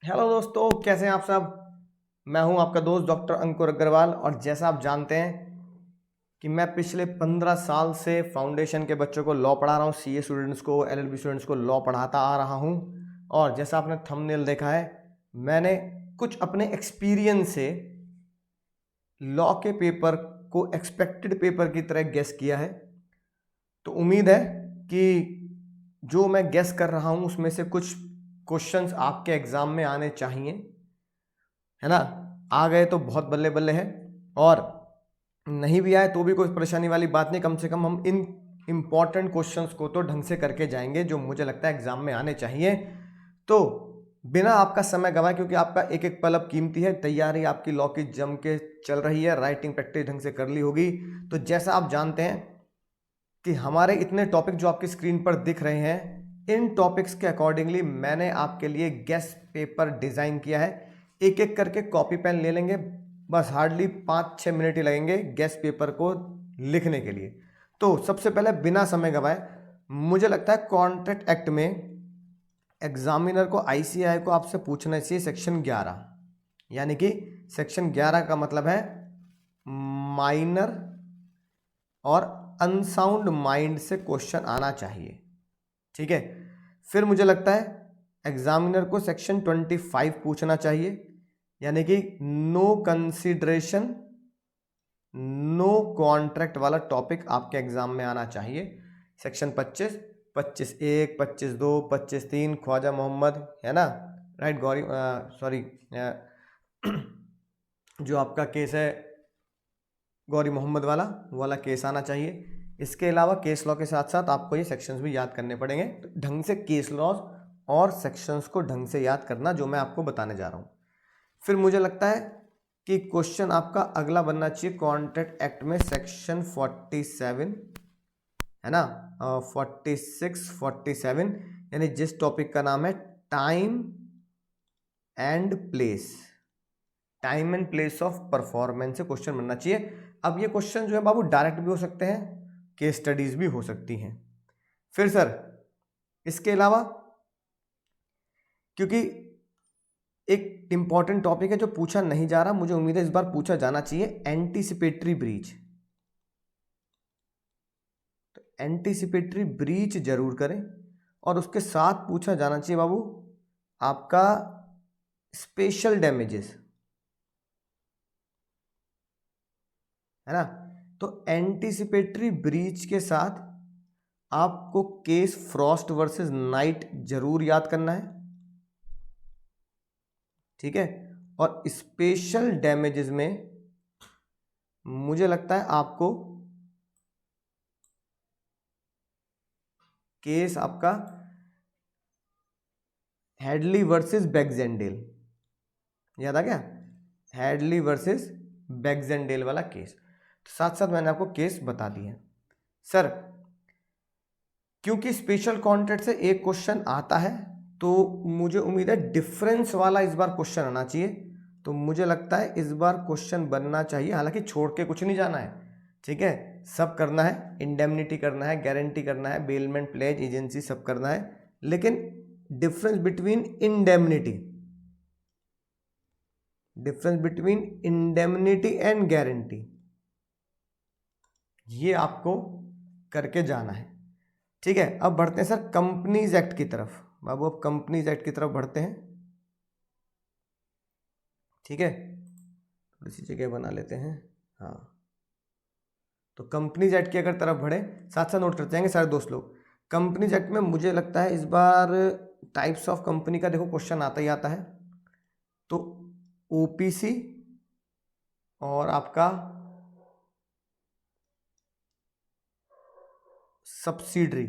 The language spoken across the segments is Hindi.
हेलो दोस्तों, कैसे हैं आप सब। मैं हूं आपका दोस्त डॉक्टर अंकुर अग्रवाल। और जैसा आप जानते हैं कि मैं पिछले 15 साल से फाउंडेशन के बच्चों को लॉ पढ़ा रहा हूं, सीए स्टूडेंट्स को, एलएलबी स्टूडेंट्स को लॉ पढ़ाता आ रहा हूं। और जैसा आपने थंबनेल देखा है, मैंने कुछ अपने एक्सपीरियंस से लॉ के पेपर को एक्सपेक्टेड पेपर की तरह गेस किया है। तो उम्मीद है कि जो मैं गेस कर रहा हूं उसमें से कुछ क्वेश्चंस आपके एग्जाम में आने चाहिए, है ना। आ गए तो बहुत बल्ले बल्ले है, और नहीं भी आए तो भी कोई परेशानी वाली बात नहीं। कम से कम हम इन इंपॉर्टेंट क्वेश्चंस को तो ढंग से करके जाएंगे जो मुझे लगता है एग्जाम में आने चाहिए। तो बिना आपका समय गवाए, क्योंकि आपका एक एक पल अब कीमती है, तैयारी आपकी लॉ की जम के चल रही है, राइटिंग प्रैक्टिस ढंग से कर ली होगी। तो जैसा आप जानते हैं कि हमारे इतने टॉपिक जो आपकी स्क्रीन पर दिख रहे हैं, इन टॉपिक्स के अकॉर्डिंगली मैंने आपके लिए गेस पेपर डिजाइन किया है। एक एक करके कॉपी पेन ले लेंगे, बस हार्डली 5-6 मिनट ही लगेंगे गेस पेपर को लिखने के लिए। तो सबसे पहले बिना समय गवाए, मुझे लगता है कॉन्ट्रैक्ट एक्ट में एग्जामिनर को, आईसीएआई को आपसे पूछना चाहिए सेक्शन 11, यानी कि सेक्शन 11 का मतलब है माइनर और अनसाउंड माइंड से क्वेश्चन आना चाहिए। ठीक है। फिर मुझे लगता है एग्जामिनर को सेक्शन 25 पूछना चाहिए, यानी कि नो कंसिडरेशन नो कॉन्ट्रैक्ट वाला टॉपिक आपके एग्जाम में आना चाहिए। सेक्शन 25, 25(1), 25(2), 25(3) ख्वाजा मोहम्मद, है ना, राइट, गौरी सॉरी जो आपका केस है गौरी मोहम्मद वाला केस आना चाहिए। इसके अलावा केस लॉ के साथ साथ आपको ये सेक्शंस भी याद करने पड़ेंगे। तो ढंग से केस लॉज और सेक्शंस को ढंग से याद करना, जो मैं आपको बताने जा रहा हूँ। फिर मुझे लगता है कि क्वेश्चन आपका अगला बनना चाहिए कॉन्ट्रैक्ट एक्ट में सेक्शन 47, है ना, 46, 47, यानी जिस टॉपिक का नाम है time and place, time and place of performance से क्वेश्चन बनना चाहिए। अब ये क्वेश्चन जो है बाबू डायरेक्ट भी हो सकते हैं, केस स्टडीज भी हो सकती हैं। फिर सर इसके अलावा, क्योंकि एक इंपॉर्टेंट टॉपिक है जो पूछा नहीं जा रहा, मुझे उम्मीद है इस बार पूछा जाना चाहिए, एंटीसिपेटरी ब्रीच। तो एंटीसिपेटरी ब्रीच जरूर करें, और उसके साथ पूछा जाना चाहिए बाबू आपका स्पेशल डैमेजेस, है ना। तो एंटीसिपेटरी ब्रीच के साथ आपको केस फ्रॉस्ट वर्सेस नाइट जरूर याद करना है, ठीक है। और स्पेशल डैमेजेस में मुझे लगता है आपको केस आपका हेडली वर्सेस बैक्जेंडेल याद आ गया, हेडली वर्सेस बैक्जेंडेल वाला केस। तो साथ साथ मैंने आपको केस बता दिए सर। क्योंकि स्पेशल कॉन्ट्रैक्ट से एक क्वेश्चन आता है, तो मुझे उम्मीद है डिफरेंस वाला इस बार क्वेश्चन आना चाहिए। तो मुझे लगता है इस बार क्वेश्चन बनना चाहिए, हालांकि छोड़ के कुछ नहीं जाना है, ठीक है, सब करना है, इंडेमनिटी करना है, गारंटी करना है, बेलमेंट, प्लेज, एजेंसी, सब करना है, लेकिन difference between indemnity, difference between indemnity and guarantee, ये आपको करके जाना है, ठीक है। अब बढ़ते हैं सर कंपनीज एक्ट की तरफ बाबू, अब कंपनीज एक्ट की तरफ बढ़ते हैं, ठीक है। थोड़ी सी जगह बना लेते हैं, हाँ। तो कंपनीज एक्ट की अगर तरफ बढ़े, साथ साथ नोट करते जाएंगे सारे दोस्त लोग। कंपनीज एक्ट में मुझे लगता है इस बार टाइप्स ऑफ कंपनी का देखो क्वेश्चन आता ही आता है। तो ओपीसी और आपका सब्सिडरी,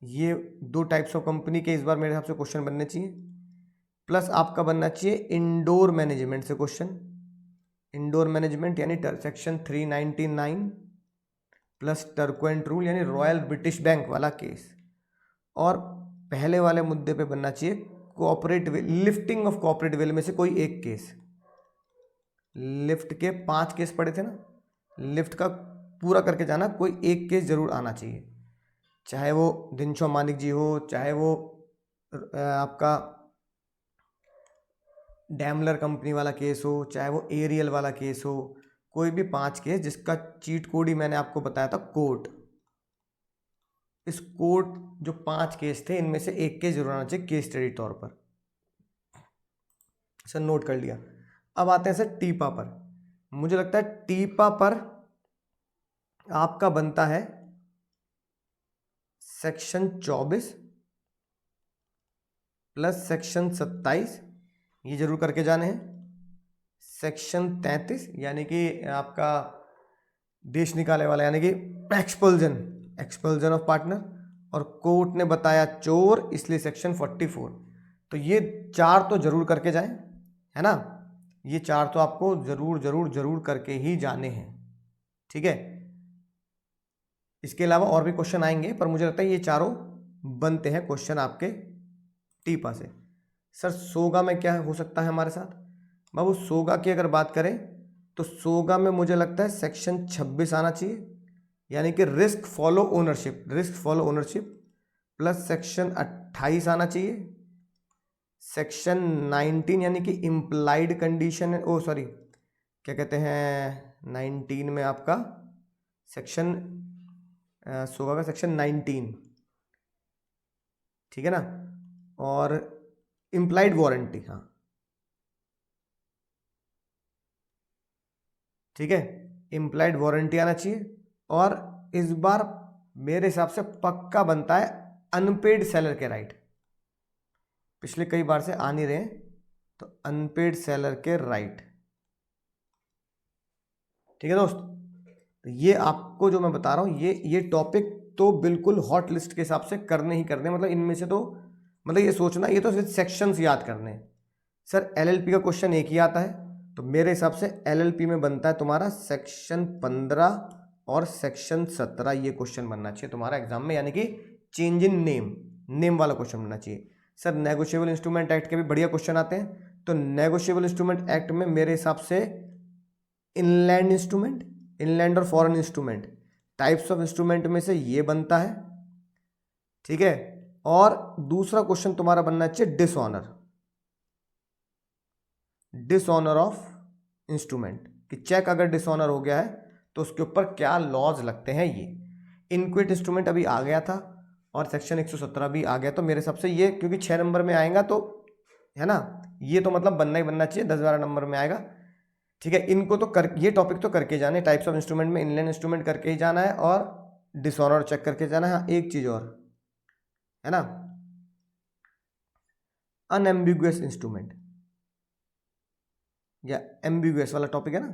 ये दो टाइप्स ऑफ कंपनी के इस बार मेरे हिसाब से क्वेश्चन बनने चाहिए। प्लस आपका बनना चाहिए इंडोर मैनेजमेंट से क्वेश्चन, इंडोर मैनेजमेंट यानी सेक्शन 399 प्लस टर्कुएंट रूल यानी रॉयल ब्रिटिश बैंक वाला केस। और पहले वाले मुद्दे पे बनना चाहिए cooperate will, lifting of cooperate will में से कोई एक केस। लिफ्ट के 5 केस पड़े थे ना, लिफ्ट का पूरा करके जाना, कोई एक केस जरूर आना चाहिए, चाहे वो दिनशो मानिक जी हो, चाहे वो आपका डैमलर कंपनी वाला केस हो, चाहे वो एरियल वाला केस हो, कोई भी 5 केस जिसका चीट कोड ही मैंने आपको बताया था कोर्ट, इस कोर्ट जो 5 केस थे इनमें से एक केस जरूर आना चाहिए केस स्टडी तौर पर। सर नोट कर लिया। अब आते हैं सर टीपा पर। मुझे लगता है टीपा पर आपका बनता है सेक्शन 24 प्लस सेक्शन 27, ये जरूर करके जाने हैं। सेक्शन 33 यानी कि आपका देश निकाले वाला यानी कि एक्सपल्जन ऑफ पार्टनर, और कोर्ट ने बताया चोर इसलिए सेक्शन 44। तो ये 4 तो जरूर करके जाएं, है ना, ये 4 तो आपको जरूर जरूर जरूर करके ही जाने हैं, ठीक है। इसके अलावा और भी क्वेश्चन आएंगे पर मुझे लगता है ये चारों बनते हैं क्वेश्चन आपके टीपा से। सर सोगा में क्या हो सकता है हमारे साथ? बाबू सोगा की अगर बात करें तो सोगा में मुझे लगता है सेक्शन 26 आना चाहिए, यानी कि risk follow ownership plus section 28 आना चाहिए। सेक्शन 19 यानी कि इम्प्लाइड कंडीशन, ओ सॉरी क्या कहते हैं 19 में आपका सेक्शन सोगा का सेक्शन 19, ठीक है ना, और इम्प्लाइड वारंटी, हाँ ठीक है, इम्प्लाइड वारंटी आना चाहिए। और इस बार मेरे हिसाब से पक्का बनता है अनपेड सेलर के राइट, पिछले कई बार से आ नहीं रहे, तो अनपेड सेलर के राइट, ठीक है दोस्त। तो ये आपको जो मैं बता रहा हूँ ये टॉपिक तो बिल्कुल हॉट लिस्ट के हिसाब से करने ही करने, मतलब इनमें से तो मतलब ये सोचना ये तो सिर्फ सेक्शंस याद करने। सर एलएलपी का क्वेश्चन एक ही आता है, तो मेरे हिसाब से एलएलपी में बनता है तुम्हारा सेक्शन 15 और सेक्शन 17, ये क्वेश्चन बनना चाहिए तुम्हारा एग्जाम में, यानी कि चेंज इन नेम वाला क्वेश्चन बनना चाहिए। सर नेगोशिएबल इंस्ट्रूमेंट एक्ट के भी बढ़िया क्वेश्चन आते हैं, तो नेगोशिएबल इंस्ट्रूमेंट एक्ट में मेरे हिसाब से इनलैंड और foreign instrument types of instrument में से ये बनता है, ठीक है। और दूसरा क्वेश्चन तुम्हारा बनना चाहिए डिसऑनर ऑफ इंस्ट्रूमेंट, कि चेक अगर डिसऑनर हो गया है तो उसके ऊपर क्या लॉज लगते हैं। ये इनक्विट इंस्ट्रूमेंट अभी आ गया था और सेक्शन 117 भी आ गया, तो मेरे हिसाब से ये क्योंकि 6 नंबर में आएगा तो है ना, ये तो मतलब बनना ही बनना चाहिए, 10-12 नंबर में आएगा, ठीक है। इनको तो ये टॉपिक तो करके जाने, टाइप्स ऑफ इंस्ट्रूमेंट में इनलैंड इंस्ट्रूमेंट करके ही जाना है और डिसऑनर चेक करके जाना है। हाँ एक चीज और है ना, अनएम्बिगुअस इंस्ट्रूमेंट या एम्बिगुअस वाला टॉपिक है ना,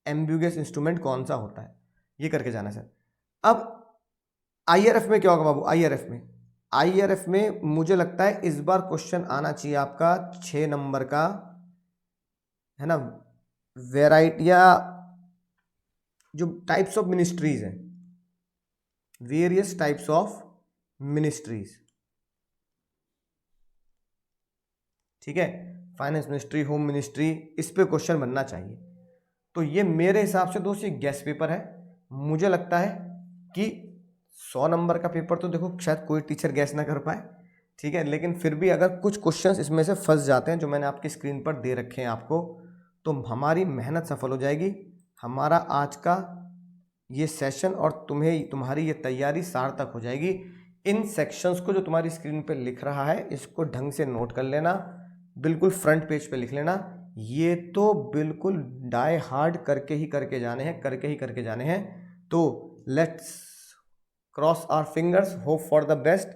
एम्बिगुअस इंस्ट्रूमेंट कौन सा होता है, ये करके जाना है सर। अब आईआरएफ में क्या होगा बाबू? आईआरएफ में मुझे लगता है इस बार क्वेश्चन आना चाहिए आपका 6 नंबर का, है ना, वेराइटी या जो टाइप्स ऑफ मिनिस्ट्रीज हैं, वेरियस टाइप्स ऑफ मिनिस्ट्रीज, ठीक है, फाइनेंस मिनिस्ट्री, होम मिनिस्ट्री, इस पे क्वेश्चन बनना चाहिए। तो ये मेरे हिसाब से दोस्त ये गेस पेपर है, मुझे लगता है कि 100 नंबर का पेपर तो देखो शायद कोई टीचर गैस ना कर पाए, ठीक है, लेकिन फिर भी अगर कुछ क्वेश्चंस इसमें से फंस जाते हैं जो मैंने आपकी स्क्रीन पर दे रखे हैं आपको, तो हमारी मेहनत सफल हो जाएगी, हमारा आज का ये सेशन और तुम्हारी ये तैयारी सार्थक हो जाएगी। इन सेक्शंस को जो तुम्हारी स्क्रीन पर लिख रहा है इसको ढंग से नोट कर लेना, बिल्कुल फ्रंट पेज पे लिख लेना, ये तो बिल्कुल डाई हार्ड करके ही करके जाने हैं। तो let's cross our fingers, hope for the best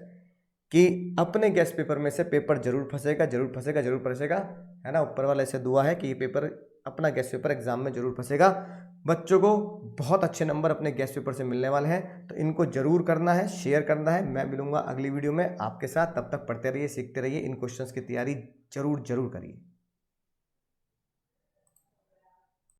कि अपने गेस पेपर में से पेपर जरूर फंसेगा, है ना, ऊपर वाले से दुआ है कि ये पेपर अपना गेस पेपर एग्जाम में जरूर फंसेगा। बच्चों को बहुत अच्छे नंबर अपने गेस पेपर से मिलने वाले हैं, तो इनको जरूर करना है, शेयर करना है। मैं मिलूंगा अगली वीडियो में आपके साथ, तब तक पढ़ते रहिए, सीखते रहिए, इन क्वेश्चंस की तैयारी जरूर करिए।